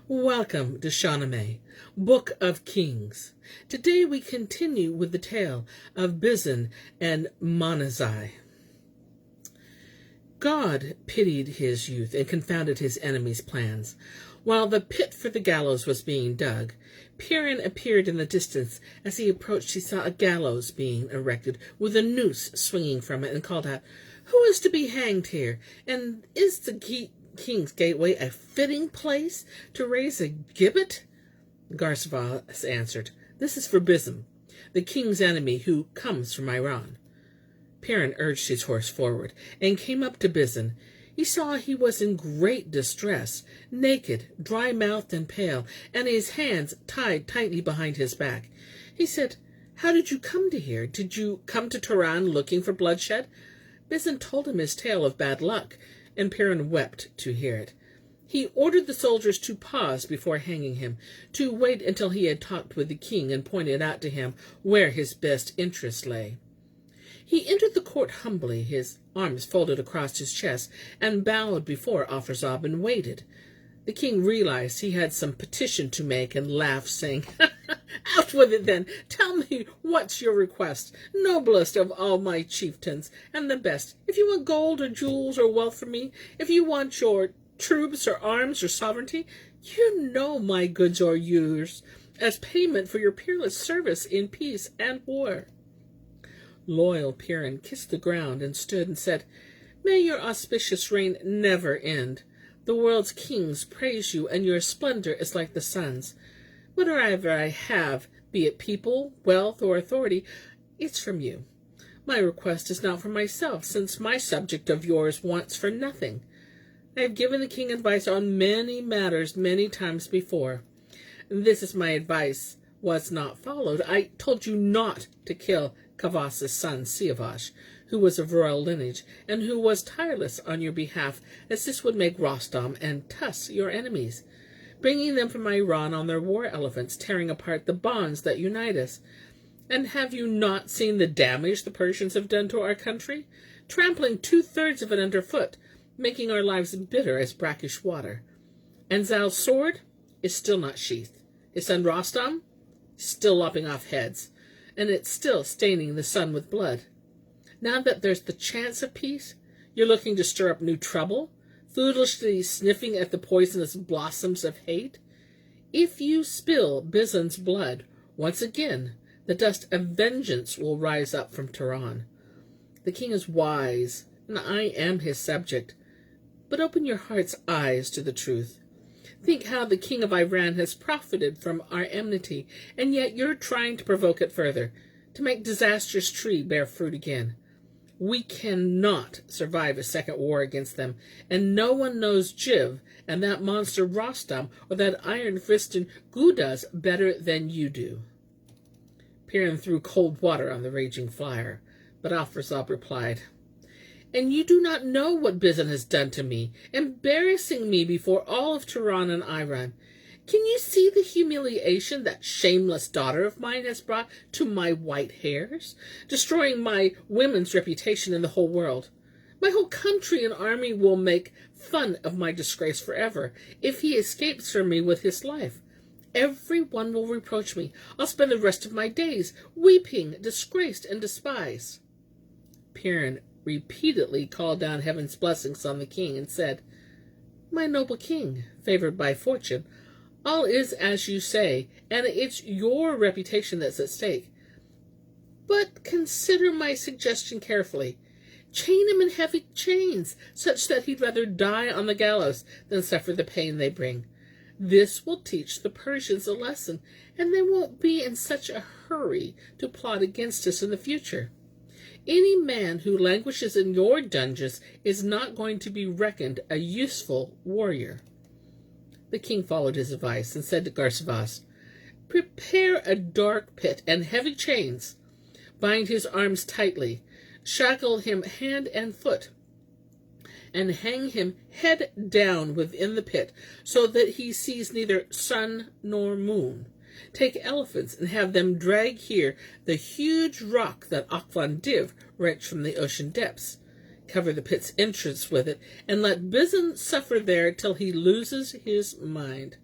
Welcome to Shahnameh, Book of Kings. Today we continue with the tale of Bizhan and Manizheh. God pitied his youth and confounded his enemies' plans. While the pit for the gallows was being dug, Piran appeared in the distance. As he approached, he saw a gallows being erected, with a noose swinging from it, and called out, "Who is to be hanged here? And is the King's Gateway a fitting place to raise a gibbet?" Garsvas answered, "This is for Bizham, the king's enemy who comes from Iran." Piran urged his horse forward and came up to Bizhan. He saw he was in great distress, naked, dry-mouthed, and pale, and his hands tied tightly behind his back. He said, "How did you come to here? Did you come to Piran looking for bloodshed?" Bizhan told him his tale of bad luck, and Piran wept to hear it. He ordered the soldiers to pause before hanging him, to wait until he had talked with the king and pointed out to him where his best interest lay. He entered the court humbly, his arms folded across his chest, and bowed before Afrazab and waited. The king realized he had some petition to make and laughed, saying, "Out with it then. Tell me what's your request, noblest of all my chieftains, and the best. If you want gold or jewels or wealth from me, if you want your troops or arms or sovereignty, you know my goods are yours, as payment for your peerless service in peace and war." Loyal Piran kissed the ground and stood and said, "May your auspicious reign never end. The world's kings praise you, and your splendor is like the sun's. Whatever I have, be it people, wealth, or authority, it's from you. My request is not for myself, since my subject of yours wants for nothing. I have given the king advice on many matters many times before. This is my advice was not followed. I told you not to kill Kavas's son Siavash, who was of royal lineage, and who was tireless on your behalf, as this would make Rostam and Tus your enemies, bringing them from Iran on their war elephants, tearing apart the bonds that unite us. And have you not seen the damage the Persians have done to our country, trampling 2/3 of it underfoot, making our lives bitter as brackish water? And Zal's sword is still not sheathed. His son Rostam is still lopping off heads, and it's still staining the sun with blood. Now that there's the chance of peace, you're looking to stir up new trouble, foolishly sniffing at the poisonous blossoms of hate. If you spill Bizhan's blood, once again, the dust of vengeance will rise up from Tehran. The king is wise, and I am his subject, but open your heart's eyes to the truth. Think how the king of Iran has profited from our enmity, and yet you're trying to provoke it further, to make disastrous tree bear fruit again. We cannot survive a second war against them, and no one knows Jiv and that monster Rostam or that iron-fisted Gudaz better than you do." Piran threw cold water on the raging fire, but Afrazab replied, "And you do not know what Bizhan has done to me, embarrassing me before all of Tehran and Iran. Can you see the humiliation that shameless daughter of mine has brought to my white hairs, destroying my women's reputation in the whole world? My whole country and army will make fun of my disgrace forever if he escapes from me with his life. Everyone will reproach me. I'll spend the rest of my days weeping, disgraced and despised." Piran repeatedly called down heaven's blessings on the king and said, "My noble king, favored by fortune, all is as you say, and it's your reputation that's at stake. But consider my suggestion carefully. Chain him in heavy chains, such that he'd rather die on the gallows than suffer the pain they bring. This will teach the Persians a lesson, and they won't be in such a hurry to plot against us in the future. Any man who languishes in your dungeons is not going to be reckoned a useful warrior." The king followed his advice and said to Garsvas, "Prepare a dark pit and heavy chains. Bind his arms tightly, shackle him hand and foot, and hang him head down within the pit, so that he sees neither sun nor moon. Take elephants and have them drag here the huge rock that Akvan Div wrenched from the ocean depths. Cover the pit's entrance with it, and let Bizhan suffer there till he loses his mind.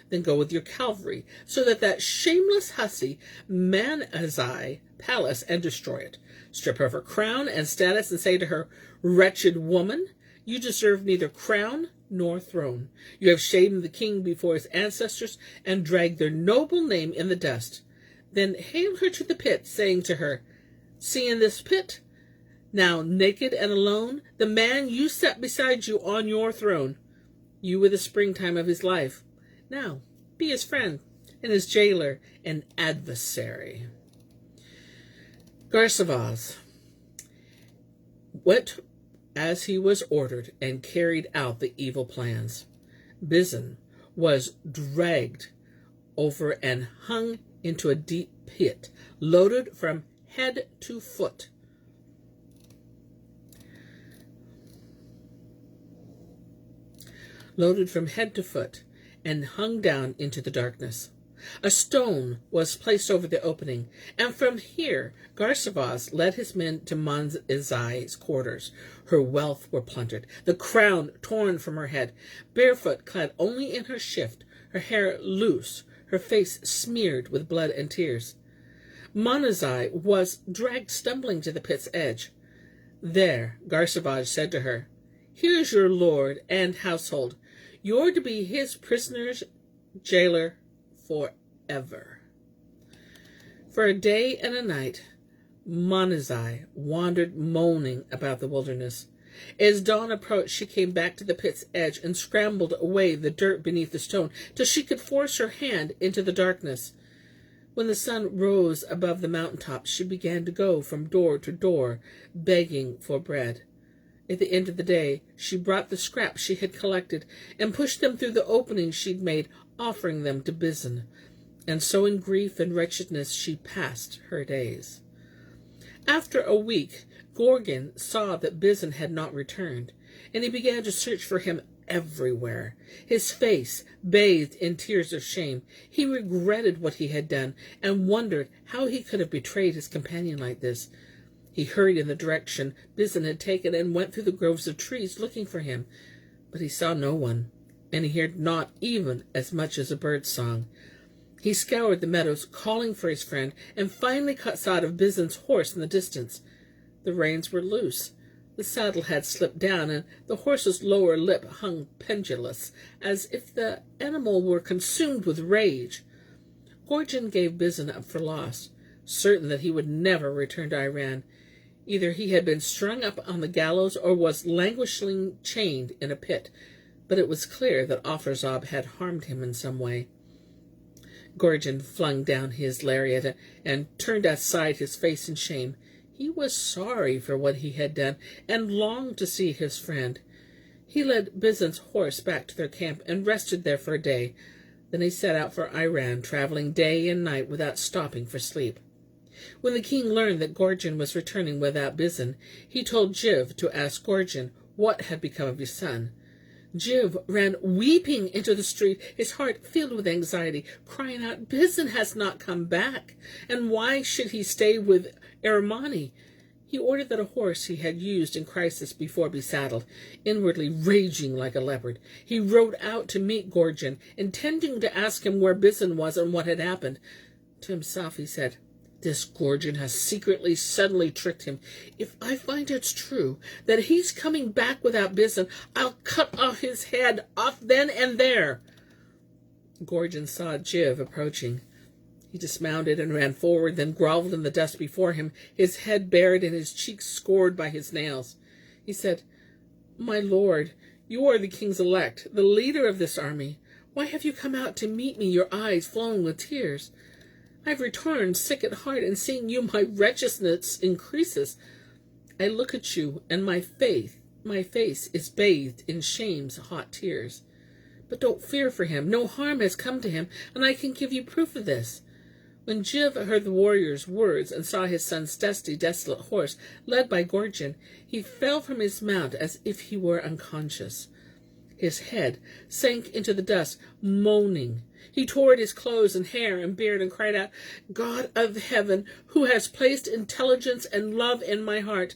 Then go with your cavalry, so that shameless hussy Manizheh palace and destroy it. Strip her of her crown and status and say to her, wretched woman, you deserve neither crown nor throne. You have shamed the king before his ancestors and dragged their noble name in the dust. Then hail her to the pit, saying to her, see in this pit, now naked and alone, the man you set beside you on your throne. You were the springtime of his life. Now be his friend and his jailer and adversary. Garsavaz went as he was ordered and carried out the evil plans. Bizham was dragged over and hung into a deep pit, loaded from head to foot. And hung down into the darkness. A stone was placed over the opening, and from here Garsavaz led his men to Manizheh's quarters. Her wealth were plundered, the crown torn from her head, barefoot, clad only in her shift, her hair loose, her face smeared with blood and tears. Manizheh was dragged stumbling to the pit's edge. There Garsavaz said to her, here is your lord and household. You're to be his prisoner's jailer forever. For a day and a night, Manizheh wandered moaning about the wilderness. As dawn approached, she came back to the pit's edge and scrambled away the dirt beneath the stone till she could force her hand into the darkness. When the sun rose above the mountaintop, she began to go from door to door, begging for bread. At the end of the day, she brought the scraps she had collected and pushed them through the opening she'd made, offering them to Bizham. And so in grief and wretchedness she passed her days. After a week, Gorgin saw that Bizham had not returned, and he began to search for him everywhere. His face bathed in tears of shame. He regretted what he had done and wondered how he could have betrayed his companion like this. He hurried in the direction Bizham had taken and went through the groves of trees looking for him, but he saw no one, and he heard not even as much as a bird's song. He scoured the meadows, calling for his friend, and finally caught sight of Bizham's horse in the distance. The reins were loose. The saddle had slipped down, and the horse's lower lip hung pendulous, as if the animal were consumed with rage. Gorgin gave Bizham up for lost, certain that he would never return to Iran. Either he had been strung up on the gallows or was languishingly chained in a pit, but it was clear that Afrazab had harmed him in some way. Gorgin flung down his lariat and turned aside his face in shame. He was sorry for what he had done and longed to see his friend. He led Bizham's horse back to their camp and rested there for a day. Then he set out for Iran, traveling day and night without stopping for sleep. When the king learned that Gorgin was returning without Bizham, he told Jiv to ask Gorgin what had become of his son. Jiv ran weeping into the street, his heart filled with anxiety, crying out, Bizham has not come back, and why should he stay with Ermani? He ordered that a horse he had used in crisis before be saddled. Inwardly raging like a leopard, he rode out to meet Gorgin, intending to ask him where Bizham was and what had happened. To himself he said, this Gorgin has suddenly tricked him. If I find it's true that he's coming back without Bizham, I'll cut off his head off then and there. Gorgin saw Jiv approaching. He dismounted and ran forward, then groveled in the dust before him, his head bared and his cheeks scored by his nails. He said, My lord, you are the king's elect, the leader of this army. Why have you come out to meet me, your eyes flowing with tears? I have returned sick at heart, and seeing you, my wretchedness increases. I look at you, and my face is bathed in shame's hot tears. But don't fear for him. No harm has come to him, and I can give you proof of this. When Jiv heard the warrior's words and saw his son's dusty, desolate horse, led by Gorgin, he fell from his mount as if he were unconscious. His head sank into the dust, moaning. He tore at his clothes and hair and beard and cried out, God of heaven, who has placed intelligence and love in my heart,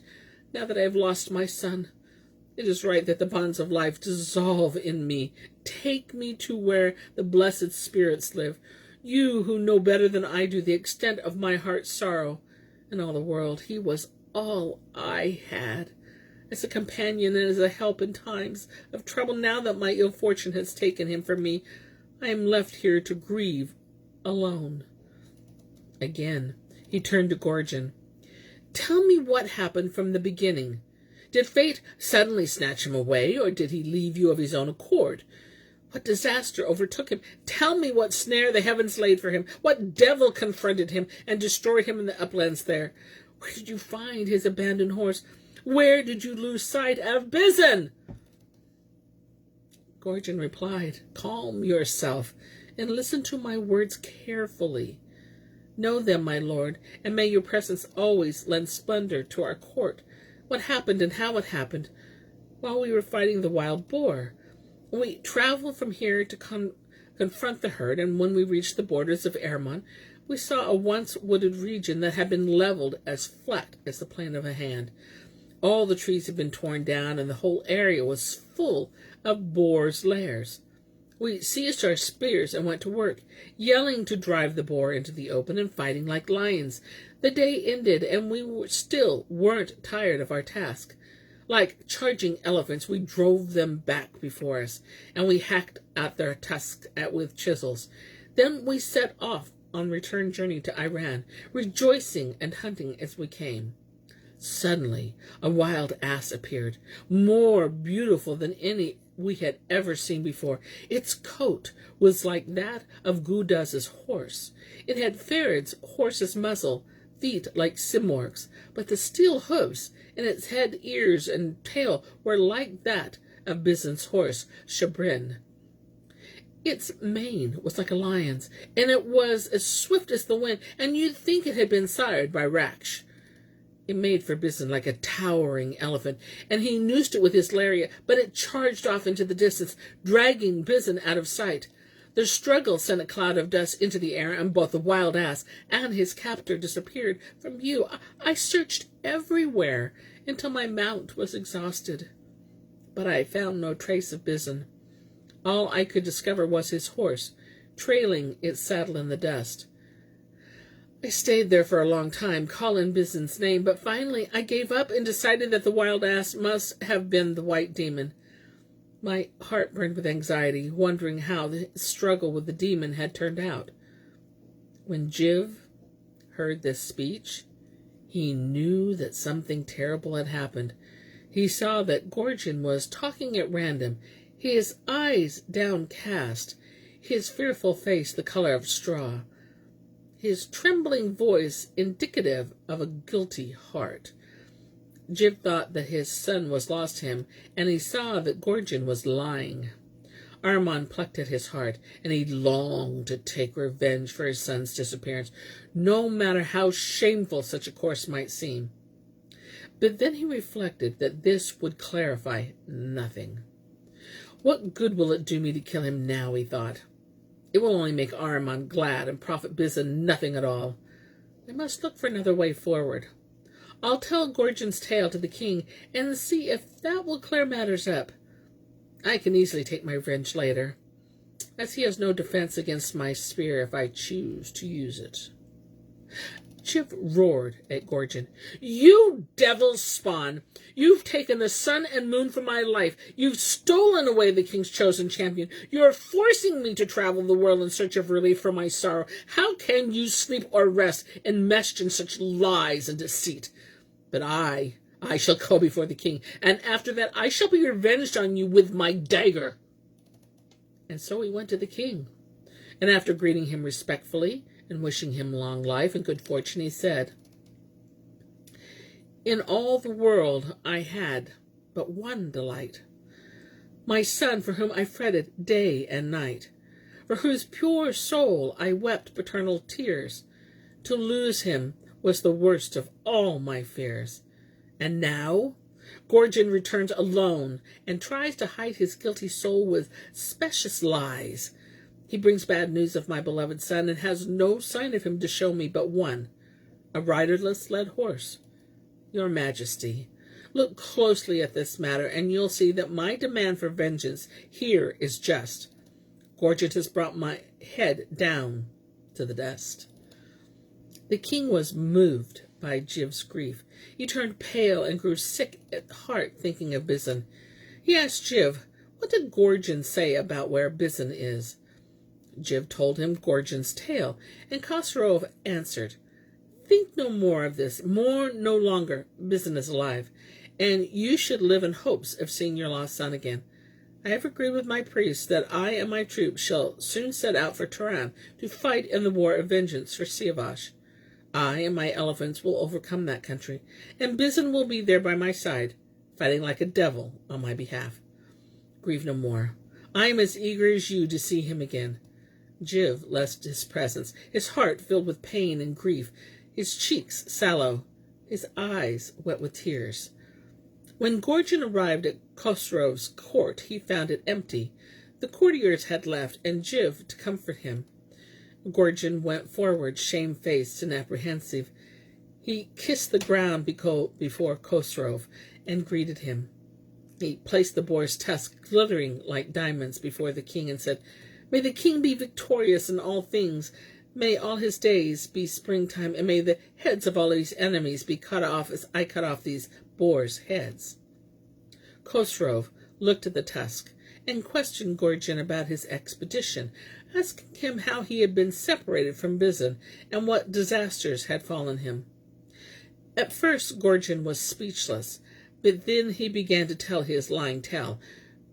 now that I have lost my son, It is right that the bonds of life dissolve in me. Take me to where the blessed spirits live. You who know better than I do the extent of my heart's sorrow. In all the world, he was all I had. As a companion and as a help in times of trouble, now that my ill fortune has taken him from me, I am left here to grieve alone. Again, he turned to Gorgin. Tell me what happened from the beginning. Did fate suddenly snatch him away, or did he leave you of his own accord? What disaster overtook him? Tell me what snare the heavens laid for him, what devil confronted him and destroyed him in the uplands there. Where did you find his abandoned horse? Where did you lose sight of Bizhan? Gorgin replied, Calm yourself, and listen to my words carefully. Know them, my lord, and may your presence always lend splendor to our court. What happened and how it happened? While we were fighting the wild boar. We traveled from here to confront the herd, and when we reached the borders of Ermon, we saw a once wooded region that had been leveled as flat as the plane of a hand. All the trees had been torn down, and the whole area was full of boars' lairs. We seized our spears and went to work, yelling to drive the boar into the open and fighting like lions. The day ended, and we still weren't tired of our task. Like charging elephants, we drove them back before us, and we hacked out their tusks with chisels. Then we set off on return journey to Iran, rejoicing and hunting as we came. Suddenly, a wild ass appeared, more beautiful than any we had ever seen before. Its coat was like that of Gudaz's horse. It had Farid's horse's muzzle, feet like Simorg's, but the steel hoofs in its head, ears, and tail were like that of Bizhan's horse, Shabrin. Its mane was like a lion's, and it was as swift as the wind, and you'd think it had been sired by Raksh. It made for Bizhan like a towering elephant, and he noosed it with his lariat, but it charged off into the distance, dragging Bizhan out of sight. The struggle sent a cloud of dust into the air, and both the wild ass and his captor disappeared from view. I searched everywhere until my mount was exhausted, but I found no trace of Bizhan. All I could discover was his horse, trailing its saddle in the dust. I stayed there for a long time, calling Bizhan's name, but finally I gave up and decided that the wild ass must have been the white demon. My heart burned with anxiety, wondering how the struggle with the demon had turned out. When Jiv heard this speech, he knew that something terrible had happened. He saw that Gorgin was talking at random, his eyes downcast, his fearful face the color of straw, his trembling voice indicative of a guilty heart. Jiv thought that his son was lost to him, and he saw that Gorgin was lying. Armand plucked at his heart, and he longed to take revenge for his son's disappearance, no matter how shameful such a course might seem. But then he reflected that this would clarify nothing. What good will it do me to kill him now, he thought. It will only make Armand glad and profit Bizhan nothing at all. I must look for another way forward. I'll tell Gorgin's tale to the king and see if that will clear matters up. I can easily take my revenge later, as he has no defense against my spear if I choose to use it. Jiv roared at Gorgin. You devil's spawn! You've taken the sun and moon from my life. You've stolen away the king's chosen champion. You're forcing me to travel the world in search of relief from my sorrow. How can you sleep or rest enmeshed in such lies and deceit? But I shall go before the king, and after that I shall be revenged on you with my dagger. And so he went to the king, and after greeting him respectfully and wishing him long life and good fortune, he said, In all the world I had but one delight, my son, for whom I fretted day and night, for whose pure soul I wept paternal tears. To lose him was the worst of all my fears. And now Gorgin returns alone and tries to hide his guilty soul with specious lies. He brings bad news of my beloved son and has no sign of him to show me but one, a riderless led horse. Your Majesty, Look closely at this matter, and you'll see that my demand for vengeance here is just. Gorgin has brought my head down to the dust." The king was moved by Jiv's grief. He turned pale and grew sick at heart thinking of Bizhan. He asked Jiv, "What did Gorgin say about where Bizhan is?" Jiv told him Gorgin's tale, and Khosrow answered, "Think no more of this. No longer. Bizhan is alive, and you should live in hopes of seeing your lost son again. I have agreed with my priests that I and my troops shall soon set out for Piran to fight in the war of vengeance for Siavash. I and my elephants will overcome that country, and Bizhan will be there by my side, fighting like a devil on my behalf. Grieve no more. I am as eager as you to see him again." Jiv left his presence, his heart filled with pain and grief, his cheeks sallow, his eyes wet with tears. When Gorgin arrived at Khosrow's court, he found it empty. The courtiers had left, and Jiv to comfort him. Gorgin went forward, shamefaced and apprehensive. He kissed the ground before Khosrow and greeted him. He placed the boar's tusk, glittering like diamonds, before the king and said, "May the king be victorious in all things. May all his days be springtime, and may the heads of all his enemies be cut off as I cut off these boars' heads." Khosrow looked at the tusk and questioned Gorgin about his expedition, asking him how he had been separated from Bizhan and what disasters had fallen him. At first Gorgin was speechless, but then he began to tell his lying tale,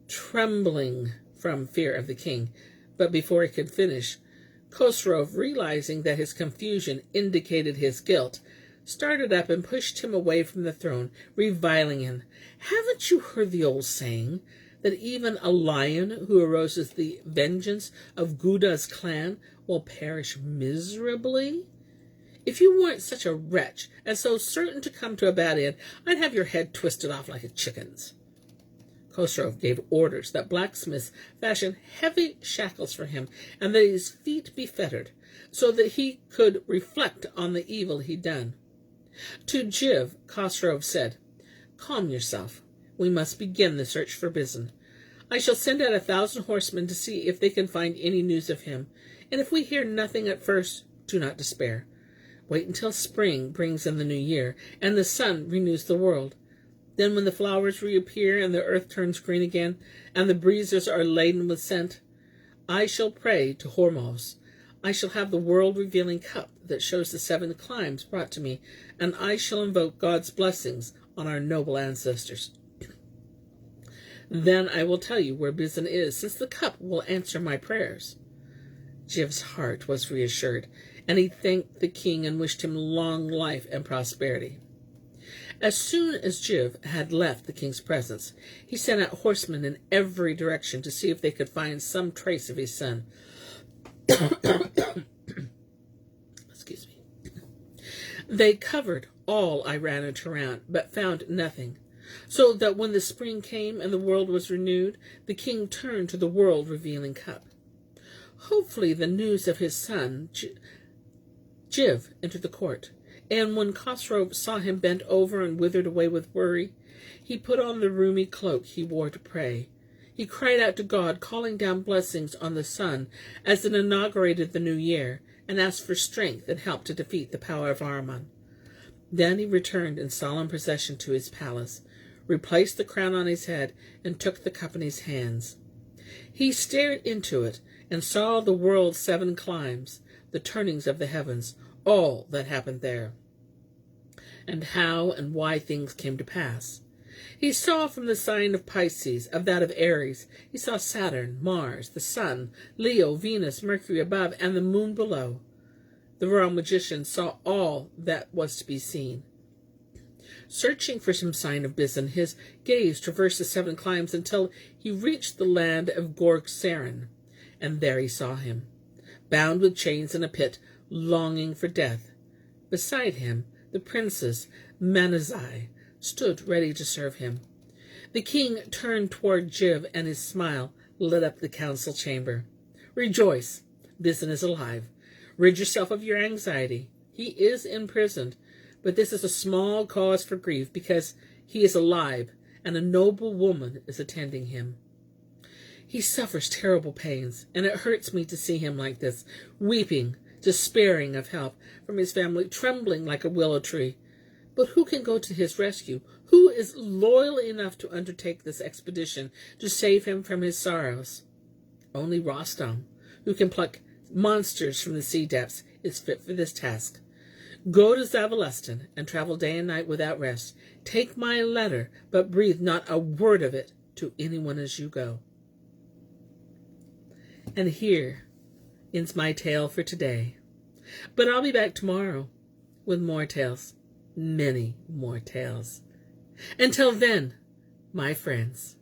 trembling from fear of the king. But before he could finish, Khosrow, realizing that his confusion indicated his guilt, started up and pushed him away from the throne, reviling him. "Haven't you heard the old saying, that even a lion who arouses the vengeance of Guda's clan will perish miserably? If you weren't such a wretch and so certain to come to a bad end, I'd have your head twisted off like a chicken's." Khosrow gave orders that blacksmiths fashion heavy shackles for him, and that his feet be fettered, so that he could reflect on the evil he'd done. To Jiv, Khosrow said, "Calm yourself. We must begin the search for Bizhan. I shall send out 1,000 horsemen to see if they can find any news of him, and if we hear nothing at first, do not despair. Wait until spring brings in the new year, and the sun renews the world. Then when the flowers reappear and the earth turns green again, and the breezes are laden with scent, I shall pray to Hormuz. I shall have the world-revealing cup that shows the 7 climes brought to me, and I shall invoke God's blessings on our noble ancestors. Then I will tell you where Bizhan is, since the cup will answer my prayers." Jiv's heart was reassured, and he thanked the king and wished him long life and prosperity. As soon as Jiv had left the king's presence, he sent out horsemen in every direction to see if they could find some trace of his son. Excuse me. They covered all Iran and Tehran, but found nothing, so that when the spring came and the world was renewed, the king turned to the world-revealing cup. Hopefully the news of his son, Jiv, entered the court, and when Khosrow saw him bent over and withered away with worry, he put on the roomy cloak he wore to pray. He cried out to God, calling down blessings on the sun as it inaugurated the new year, and asked for strength and help to defeat the power of Ahriman. Then he returned in solemn procession to his palace, replaced the crown on his head, and took the cup in his hands. He stared into it and saw the world's 7 climes, the turnings of the heavens, all that happened there, and how and why things came to pass. He saw from the sign of Pisces, of that of Aries, he saw Saturn, Mars, the Sun, Leo, Venus, Mercury above, and the moon below. The royal magician saw all that was to be seen. Searching for some sign of Bizhan, his gaze traversed the 7 climes until he reached the land of Gorgin, and there he saw him, bound with chains in a pit, longing for death. Beside him, the princess Manizheh stood ready to serve him. The king turned toward Jiv, and his smile lit up the council chamber. "Rejoice, Bizhan is alive. Rid yourself of your anxiety. He is imprisoned, but this is a small cause for grief, because He is alive, and a noble woman is attending him. He suffers terrible pains, and it hurts me to see him like this, weeping, despairing of help from his family, trembling like a willow tree. But who can go to his rescue? Who is loyal enough to undertake this expedition to save him from his sorrows? Only Rostam, who can pluck monsters from the sea depths, is fit for this task. Go to Zavalistan and travel day and night without rest. Take my letter, but breathe not a word of it to anyone as you go. And here ends my tale for today. But I'll be back tomorrow with more tales, many more tales. Until then, my friends,